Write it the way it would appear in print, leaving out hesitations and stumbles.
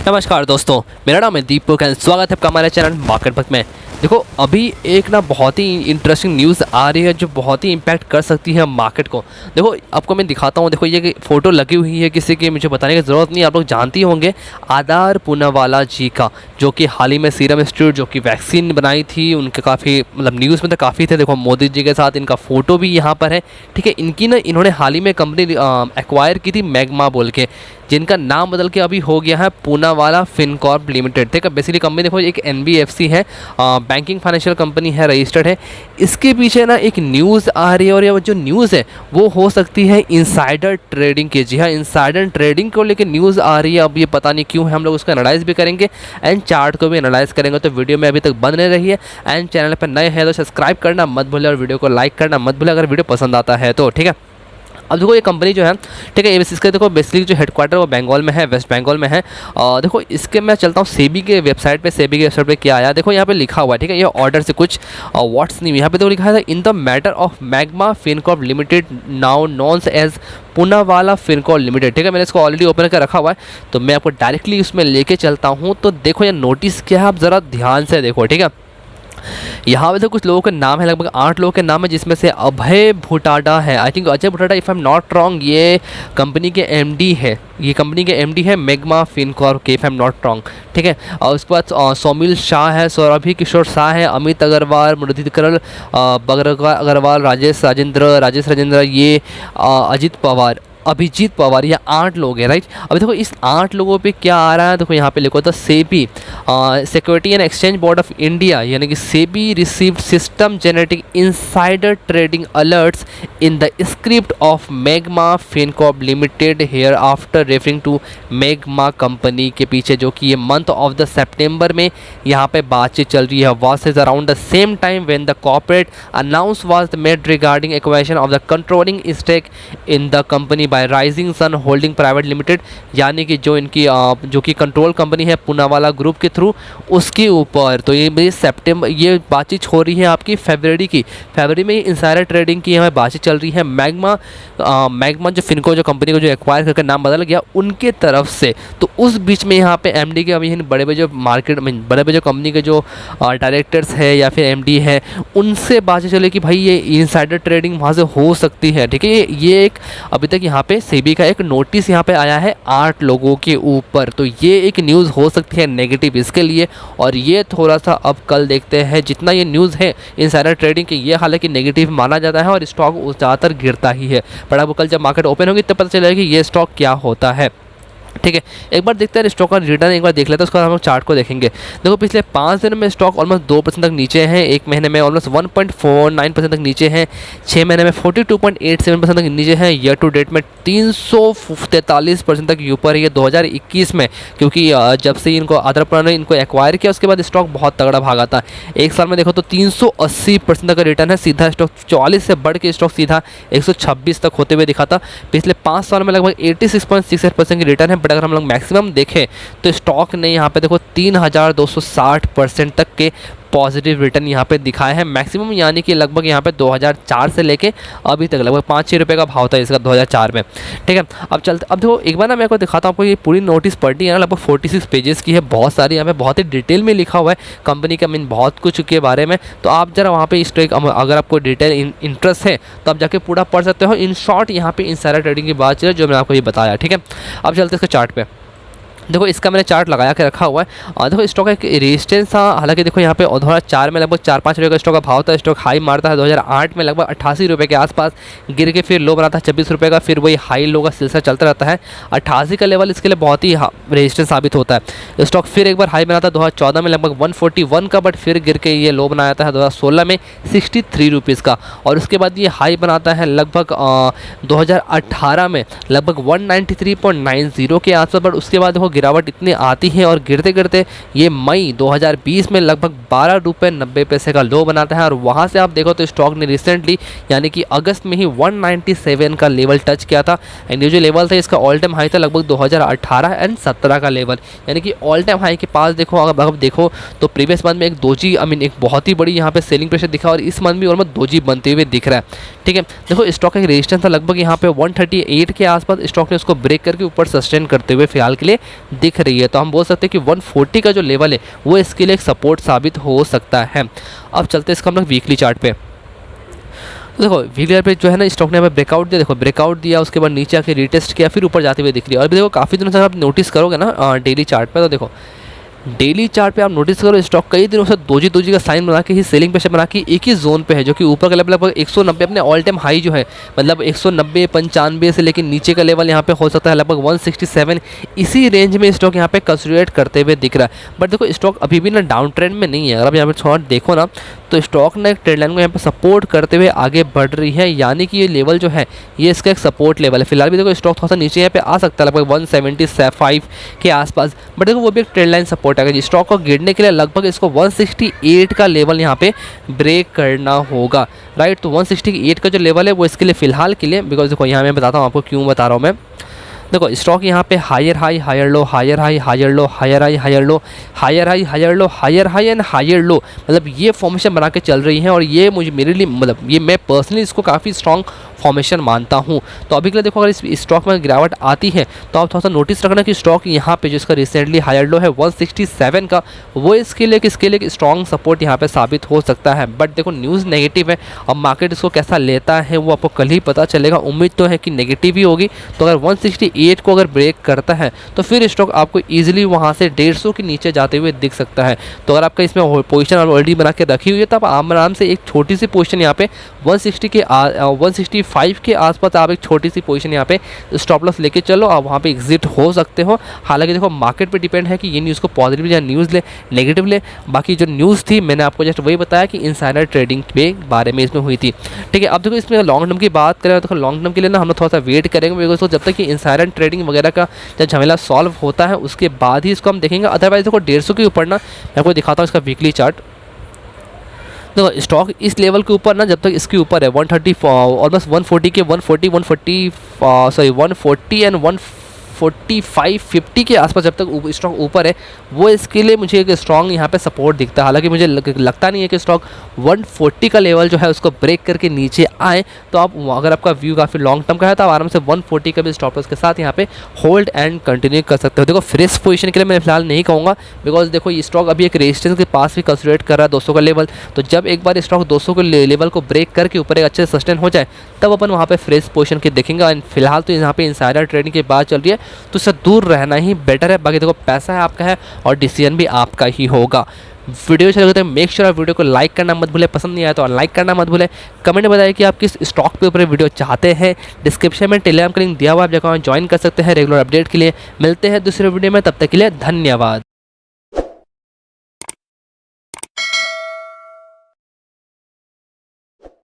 नमस्कार दोस्तों, मेरा नाम है दीपक एंड स्वागत है आपका हमारे चैनल मार्केट पथ में। देखो, अभी एक ना बहुत ही इंटरेस्टिंग न्यूज़ आ रही है जो बहुत ही इम्पैक्ट कर सकती है मार्केट को। देखो, आपको मैं दिखाता हूँ। देखो, ये फ़ोटो लगी हुई है, किसी की मुझे बताने की ज़रूरत नहीं, आप लोग जानती होंगे आधार पूनावाला जी का, जो कि हाल ही में सीरम इंस्टीट्यूट जो कि वैक्सीन बनाई थी, उनके काफ़ी मतलब न्यूज़ में तो काफ़ी थे। देखो, मोदी जी के साथ इनका फ़ोटो भी यहाँ पर है। ठीक है, इनकी ना इन्होंने हाल ही में कंपनी एक्वायर की थी मैग्मा बोल के, जिनका नाम बदल के अभी हो गया है पूनावाला फिनकॉर्प लिमिटेड। ठीक है, बेसिकली कंपनी देखो एक NBFC है, बैंकिंग फाइनेंशियल कंपनी है, रजिस्टर्ड है। इसके पीछे ना एक न्यूज़ आ रही है और ये जो न्यूज़ है वो हो सकती है इनसाइडर ट्रेडिंग की। जी हाँ, इनसाइडर ट्रेडिंग को लेकर न्यूज़ आ रही है। अब ये पता नहीं क्यों है, हम लोग उसका एनालाइज भी करेंगे एंड चार्ट को भी एनालाइज करेंगे। तो वीडियो में अभी तक बने रही है एंड चैनल पर नए हैं तो सब्सक्राइब करना मत भूलें और वीडियो को लाइक करना मत भूलें अगर वीडियो पसंद आता है तो। ठीक है, अब देखो ये कंपनी जो है, ठीक है, इसका देखो बेसिकली जो हेडक्वार्टर वो बंगाल में है, वेस्ट बंगाल में है। देखो, इसके मैं चलता हूँ सेबी के वेबसाइट पे। सेबी के वेबसाइट पे क्या आया, देखो यहाँ पे लिखा हुआ है। ठीक है, ये ऑर्डर से कुछ व्हाट्स नहीं, यहाँ पे देखो लिखा है in the matter of Magma Fincorp Limited now known as Poonawalla Fincorp Limited. ठीक है, मैंने इसको ऑलरेडी ओपन कर रखा हुआ है तो मैं आपको डायरेक्टली उसमें लेके चलता हूँ। तो देखो ये नोटिस क्या है, आप ज़रा ध्यान से देखो। ठीक है, यहाँ पे तो कुछ लोगों के नाम है, लगभग 8 लोगों के नाम है, जिसमें से अभय भुटाडा है। I think Ajay Bhutada, if I am not wrong, ये कंपनी के MD है। ये कंपनी के MD है मैग्मा फिनकॉर्प के, if I am not wrong. ठीक है, और उसके बाद सौमिल शाह है, सौरभि किशोर शाह है, अमित अग्रवाल, मृदुकरण अग्रवाल, राजेश राजेंद्र, ये अजित पवार, अभिजीत पवार, ये 8 लोग हैं। राइट, अभी देखो इस 8 लोगों पे क्या आ रहा है, देखो यहाँ पे लिखो था SEBI security and exchange board of India, यानी कि SEBI received system generated insider trading alerts in the script of Magma Fincorp limited here after referring to Magma company के पीछे, जो कि ये मंथ ऑफ द सितंबर में यहाँ पे बातचीत चल रही है। Was is around the same time when the corporate announce was made regarding acquisition of the controlling stake in the company by Rising Sun Holding private limited, यानी कि जो इनकी जो कि कंट्रोल कंपनी है पूनावाला ग्रुप के थ्रू, उसके ऊपर। तो ये सितंबर, ये बातचीत हो रही है आपकी फरवरी में इनसाइडर ट्रेडिंग की हमें बातचीत चल रही है। मैग्मा जो फिनको जो कंपनी को जो एक्वायर करके नाम बदल गया उनके तरफ से। तो उस बीच में यहाँ पे MD के अभी बड़े बड़े जो मार्केट में बड़े बड़े जो कंपनी के जो डायरेक्टर्स है या फिर MD है, उनसे बातचीत चले कि भाई ये इनसाइडर ट्रेडिंग वहाँ से हो सकती है। ठीक है, ये एक अभी तक यहाँ पे सेबी का एक नोटिस यहाँ पे आया है 8 लोगों के ऊपर। तो ये एक न्यूज़ हो सकती है नेगेटिव इसके लिए, और ये थोड़ा सा अब कल देखते हैं। जितना ये न्यूज़ है इनसाइडर ट्रेडिंग की, ये हालांकि नेगेटिव माना जाता है और स्टॉक ज़्यादातर गिरता ही है, पर अब कल जब मार्केट ओपन होगी तब पता चलेगा कि ये स्टॉक क्या होता है। ठीक है, एक बार देखते हैं स्टॉक का रिटर्न, एक बार देख लेते हैं, उसका हम लोग चार्ट को देखेंगे। देखो, पिछले 5 दिनों में स्टॉक ऑलमोस्ट 2% तक नीचे हैं, 1 महीने में ऑलमोस्ट 1.49% तक नीचे हैं, 6 महीने में 42.87% तक नीचे हैं, ईयर टू डेट में 343% तक ऊपर है। ये 2021 में, क्योंकि जब से इनको आधार पुराना इनको एक्वायर किया उसके बाद स्टॉक बहुत तगड़ा भागा था। एक साल में देखो तो 380% तक का रिटर्न है। सीधा स्टॉक 44 से बढ़ के स्टॉक सीधा 126 तक होते हुए दिखा था। पिछले 5 साल में लगभग 86.68% की रिटर्न है। बट अगर हम लोग मैक्सिमम देखें तो स्टॉक ने यहाँ पे देखो 3260% तक के पॉजिटिव रिटर्न यहाँ पे दिखाया है मैक्सिमम, यानी कि लगभग यहाँ पे 2004 से लेके अभी तक लगभग 5-6 रुपये का भाव था इसका 2004 में। ठीक है, अब देखो एक बार ना मैं आपको दिखाता हूँ। आपको ये पूरी नोटिस पढ़नी है ना, लगभग 46 पेजेस की है, बहुत सारी यहाँ पे बहुत ही डिटेल में लिखा हुआ है कंपनी का बहुत कुछ के बारे में। तो आप जरा वहाँ पे स्टॉक अगर आपको डिटेल इंटरेस्ट है तो आप जाके पूरा पढ़ सकते हो। इन शॉर्ट यहाँ पे इनसाइडर ट्रेडिंग की बात चल जो मैंने आपको ये बताया। ठीक है, अब चलते हैं इसके चार्ट पे। देखो, इसका मैंने चार्ट लगा के रखा हुआ है और देखो स्टॉक का एक रेजिस्टेंस था। हालांकि देखो यहाँ पे 2004 में लगभग 4-5 रुपये का स्टॉक का भाव था। स्टॉक हाई मारता है 2008 में लगभग 88 रुपये के आसपास, गिर के फिर लो बनाता है 26 रुपये का, फिर वही हाई लो का सिलसिला चलता रहता है। 88 का लेवल इसके लिए बहुत ही रेजिस्टेंस साबित होता है। स्टॉक फिर एक बार हाई बनाता है 2014 में लगभग 141 का, बट फिर गिर के ये लो बनाया था 2016 में 63 रुपीज़ का, और उसके बाद ये हाई बनाता है लगभग 2018 में लगभग 193.90 के आसपास। बट उसके बाद देखो गिरावट इतनी आती है और गिरते गिरते ये मई 2020 में लगभग 12 रुपये 90 पैसे का लो बनाता है। और वहाँ से आप देखो तो स्टॉक ने रिसेंटली यानी कि अगस्त में ही 197 का लेवल टच किया था। एंड ये जो लेवल था इसका ऑल टाइम हाई था लगभग 2018 एंड 17 का लेवल, यानी कि ऑल टाइम हाई के पास देखो। अगर आप देखो तो प्रीवियस मंथ में एक दोजी एक बहुत ही बड़ी यहाँ पे सेलिंग प्रेशर दिखा, और इस मंथ भी ऑलमोस्ट दोजी बनते हुए दिख रहा है। ठीक है, देखो स्टॉक का एक रेजिस्टेंस था लगभग यहाँ पे 138 के आसपास। स्टॉक ने उसको ब्रेक करके ऊपर सस्टेन करते हुए फिलहाल के लिए दिख रही है। तो हम बोल सकते हैं कि 140 का जो लेवल है वो इसके लिए एक सपोर्ट साबित हो सकता है। अब चलते हैं इसका हम लोग वीकली चार्ट पे। तो देखो वीकली पे जो है ना स्टॉक ने हमें ब्रेकआउट दिया, देखो ब्रेकआउट दिया, उसके बाद नीचे आके रिटेस्ट किया, फिर ऊपर जाते हुए दिख रही है। और देखो काफ़ी दिनों से आप नोटिस करोगे ना डेली चार्ट पे, तो देखो डेली चार्ट पे आप नोटिस करो स्टॉक कई दिनों से दोजी का साइन बना के ही सेलिंग प्रेशर बना के एक ही जोन पे है, जो कि ऊपर का लेवल लगभग 190 अपने ऑल टाइम हाई जो है, मतलब 190 95 से, लेकिन नीचे का लेवल यहाँ पे हो सकता है लगभग 167। इसी रेंज में स्टॉक यहाँ पे कंसोलिडेट करते हुए दिख रहा है। बट देखो स्टॉक अभी भी ना डाउन ट्रेंड में नहीं है। अगर आप यहाँ पे थोड़ा देखो ना तो स्टॉक ने एक ट्रेंड लाइन को यहाँ पे सपोर्ट करते हुए आगे बढ़ रही है, यानी कि ये लेवल जो है ये इसका एक सपोर्ट लेवल है। फिलहाल भी देखो स्टॉक थोड़ा सा नीचे यहाँ पे आ सकता है लगभग 175 के आसपास, बट देखो वो भी एक ट्रेंड लाइन सपोर्ट है। स्टॉक को गिरने के लिए लगभग इसको 168 का लेवल यहाँ पे ब्रेक करना होगा, राइट। तो 168 का जो लेवल है वो इसके लिए फिलहाल के लिए, बिकॉज देखो यहाँ मैं बताता हूँ आपको क्यों बता रहा हूँ मैं। देखो स्टॉक यहाँ पे higher high higher low, higher high higher low, higher high higher low, higher high higher low, higher high and higher low, मतलब ये फॉर्मेशन बना के चल रही है। और ये मुझे मेरे लिए मतलब ये मैं पर्सनली इसको काफ़ी स्ट्रॉन्ग फॉर्मेशन मानता हूँ। तो अभी के लिए देखो अगर इस स्टॉक में गिरावट आती है तो आप थोड़ा सा नोटिस रखना कि स्टॉक यहाँ पे जो इसका रिसेंटली हायर लो है 167 का, वो इसके लिए स्ट्रॉन्ग सपोर्ट यहाँ पे साबित हो सकता है। बट देखो न्यूज़ नेगेटिव है, अब मार्केट इसको कैसा लेता है वो आपको कल ही पता चलेगा। उम्मीद तो है कि नेगेटिव ही होगी। तो अगर 168 को अगर ब्रेक करता है तो फिर स्टॉक आपको ईजिली वहाँ से 150 के नीचे जाते हुए दिख सकता है। तो अगर आपका इसमें पोजीशन ऑलरेडी बना के रखी हुई है तो आप आराम से एक छोटी सी पोजीशन यहाँ पे 165 के आसपास आप एक छोटी सी पोजीशन यहाँ पे स्टॉप लॉस लेके चलो, आप वहाँ पे एग्जिट हो सकते हो। हालांकि देखो मार्केट पे डिपेंड है कि ये न्यूज़ को पॉजिटिव या न्यूज़ ले नेगेटिव ले। बाकी जो न्यूज़ थी मैंने आपको जस्ट वही बताया कि इनसाइडर ट्रेडिंग के बारे में इसमें हुई थी, ठीक है। अब देखो इसमें लॉन्ग टर्म की बात करें तो लॉन्ग टर्म के लिए ना हम लोग थोड़ा सा वेट करेंगे, बिकॉज तो जब तक कि इनसाइडर ट्रेडिंग वगैरह का जब झमेला सॉल्व होता है उसके बाद ही इसको हम देखेंगे। अदरवाइज देखो 150 के ऊपर ना मैं आपको दिखाता हूँ इसका वीकली चार्ट। देखो स्टॉक इस लेवल के ऊपर ना जब तक इसके ऊपर है 130 ऑलमोस्ट 140 के 140 एंड 145 50 के आसपास जब तक स्टॉक ऊपर है वो इसके लिए मुझे एक स्ट्रॉन्ग यहाँ पे सपोर्ट दिखता है। हालांकि मुझे लगता नहीं है कि स्टॉक 140 का लेवल जो है उसको ब्रेक करके नीचे आए। तो आप अगर आपका व्यू काफ़ी लॉन्ग टर्म का है तो आप आराम से 140 का भी स्टॉप लॉस के साथ यहाँ पे होल्ड एंड कंटिन्यू कर सकते हो। देखो फ्रेश पोजीशन के लिए मैं फिलहाल नहीं कहूँगा, बिकॉज देखो ये स्टॉक अभी एक रेजिस्टेंस के पास भी कंसिडरेट कर रहा है 200 का लेवल। तो जब एक बार स्टॉक 200 के लेवल को ब्रेक करके ऊपर एक अच्छे से सस्टेन हो जाए तब अपन वहाँ पे फ्रेश पोजीशन के देखेंगे। एंड फिलहाल तो यहाँ पे इनसाइडर ट्रेडिंग की बात चल रही है तो इससे दूर रहना ही बेटर है। बाकी देखो पैसा है आपका है और डिसीजन भी आपका ही होगा। वीडियो अच्छा लगे तो मेक श्योर वीडियो को लाइक करना मत भूले, पसंद नहीं आया तो अनलाइक करना मत भूले। कमेंट में बताइए कि आप किस स्टॉक पे ऊपर वीडियो चाहते हैं। डिस्क्रिप्शन में टेलीग्राम का लिंक दिया हुआ, आप जगह ज्वाइन कर सकते हैं रेगुलर अपडेट के लिए। मिलते हैं दूसरे वीडियो में, तब तक के लिए धन्यवाद।